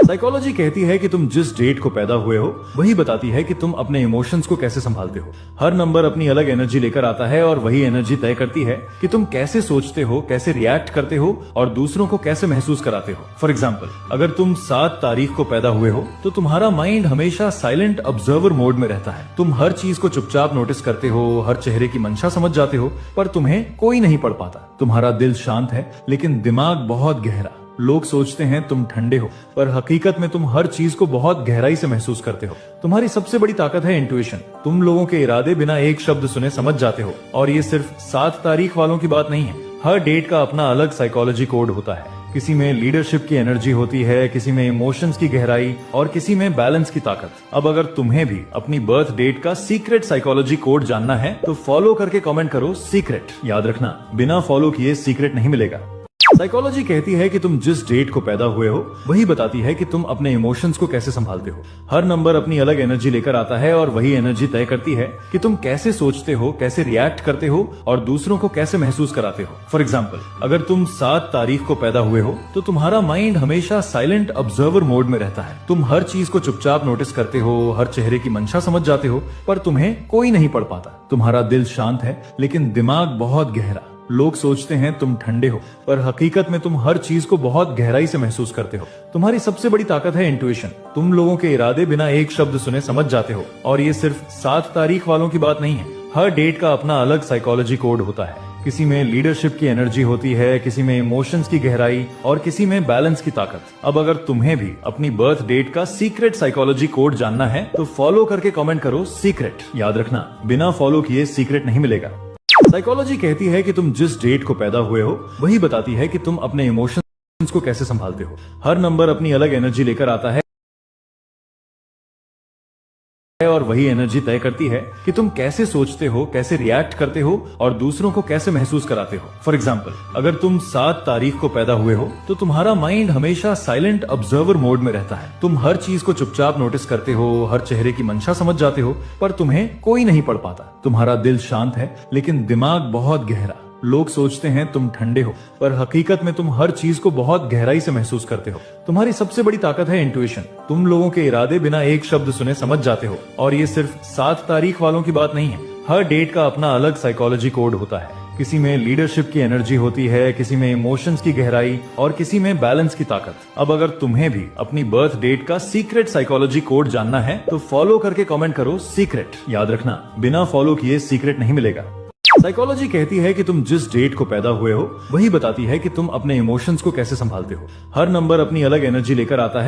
Psychology कहती है कि तुम जिस डेट को पैदा हुए हो वही बताती है कि तुम अपने इमोशंस को कैसे संभालते हो। हर नंबर अपनी अलग एनर्जी लेकर आता है और वही एनर्जी तय करती है कि तुम कैसे सोचते हो, कैसे रिएक्ट करते हो और दूसरों को कैसे महसूस कराते हो। फॉर एग्जाम्पल, अगर तुम 7 तारीख को पैदा हुए हो तो तुम्हारा माइंड हमेशा साइलेंट ऑब्जर्वर मोड में रहता है। तुम हर चीज को चुपचाप नोटिस करते हो, हर चेहरे की मंशा समझ जाते हो, पर तुम्हें कोई नहीं पढ़ पाता। तुम्हारा दिल शांत है लेकिन दिमाग बहुत गहरा। लोग सोचते हैं तुम ठंडे हो, पर हकीकत में तुम हर चीज को बहुत गहराई से महसूस करते हो। तुम्हारी सबसे बड़ी ताकत है इंट्यूशन। तुम लोगों के इरादे बिना एक शब्द सुने समझ जाते हो। और ये सिर्फ 7 तारीख वालों की बात नहीं है। हर डेट का अपना अलग साइकोलॉजी कोड होता है। किसी में लीडरशिप की एनर्जी होती है, किसी में इमोशंस की गहराई और किसी में बैलेंस की ताकत। अब अगर तुम्हें भी अपनी बर्थ डेट का सीक्रेट साइकोलॉजी कोड जानना है तो फॉलो करके कमेंट करो सीक्रेट। याद रखना, बिना फॉलो किए सीक्रेट नहीं मिलेगा। साइकोलॉजी कहती है कि तुम जिस डेट को पैदा हुए हो वही बताती है कि तुम अपने इमोशंस को कैसे संभालते हो। हर नंबर अपनी अलग एनर्जी लेकर आता है और वही एनर्जी तय करती है कि तुम कैसे सोचते हो, कैसे रिएक्ट करते हो और दूसरों को कैसे महसूस कराते हो। फॉर एग्जाम्पल, अगर तुम 7 तारीख को पैदा हुए हो तो तुम्हारा माइंड हमेशा साइलेंट ऑब्जर्वर मोड में रहता है। तुम हर चीज को चुपचाप नोटिस करते हो, हर चेहरे की मंशा समझ जाते हो, पर तुम्हें कोई नहीं पढ़ पाता। तुम्हारा दिल शांत है लेकिन दिमाग बहुत गहरा। लोग सोचते हैं तुम ठंडे हो, पर हकीकत में तुम हर चीज को बहुत गहराई से महसूस करते हो। तुम्हारी सबसे बड़ी ताकत है इंट्यूशन। तुम लोगों के इरादे बिना एक शब्द सुने समझ जाते हो। और ये सिर्फ 7 तारीख वालों की बात नहीं है। हर डेट का अपना अलग साइकोलॉजी कोड होता है। किसी में लीडरशिप की एनर्जी होती है, किसी में इमोशंस की गहराई और किसी में बैलेंस की ताकत। अब अगर तुम्हें भी अपनी बर्थ डेट का सीक्रेट साइकोलॉजी कोड जानना है तो फॉलो करके कमेंट करो सीक्रेट। याद रखना, बिना फॉलो किए सीक्रेट नहीं मिलेगा। साइकोलॉजी कहती है कि तुम जिस डेट को पैदा हुए हो वही बताती है कि तुम अपने इमोशंस को कैसे संभालते हो। हर नंबर अपनी अलग एनर्जी लेकर आता है और वही एनर्जी तय करती है कि तुम कैसे सोचते हो, कैसे रिएक्ट करते हो और दूसरों को कैसे महसूस कराते हो। फॉर एग्जाम्पल, अगर तुम 7 तारीख को पैदा हुए हो तो तुम्हारा माइंड हमेशा साइलेंट ऑब्जर्वर मोड में रहता है। तुम हर चीज को चुपचाप नोटिस करते हो, हर चेहरे की मंशा समझ जाते हो, पर तुम्हें कोई नहीं पढ़ पाता। तुम्हारा दिल शांत है लेकिन दिमाग बहुत गहरा। लोग सोचते हैं तुम ठंडे हो, पर हकीकत में तुम हर चीज को बहुत गहराई से महसूस करते हो। तुम्हारी सबसे बड़ी ताकत है इंट्यूशन। तुम लोगों के इरादे बिना एक शब्द सुने समझ जाते हो। और ये सिर्फ 7 तारीख वालों की बात नहीं है। हर डेट का अपना अलग साइकोलॉजी कोड होता है। किसी में लीडरशिप की एनर्जी होती है, किसी में इमोशंस की गहराई और किसी में बैलेंस की ताकत। अब अगर तुम्हें भी अपनी बर्थ डेट का सीक्रेट साइकोलॉजी कोड जानना है तो फॉलो करके कमेंट करो सीक्रेट। याद रखना, बिना फॉलो किए सीक्रेट नहीं मिलेगा। साइकोलॉजी कहती है कि तुम जिस डेट को पैदा हुए हो वही बताती है कि तुम अपने इमोशंस को कैसे संभालते हो। हर नंबर अपनी अलग एनर्जी लेकर आता है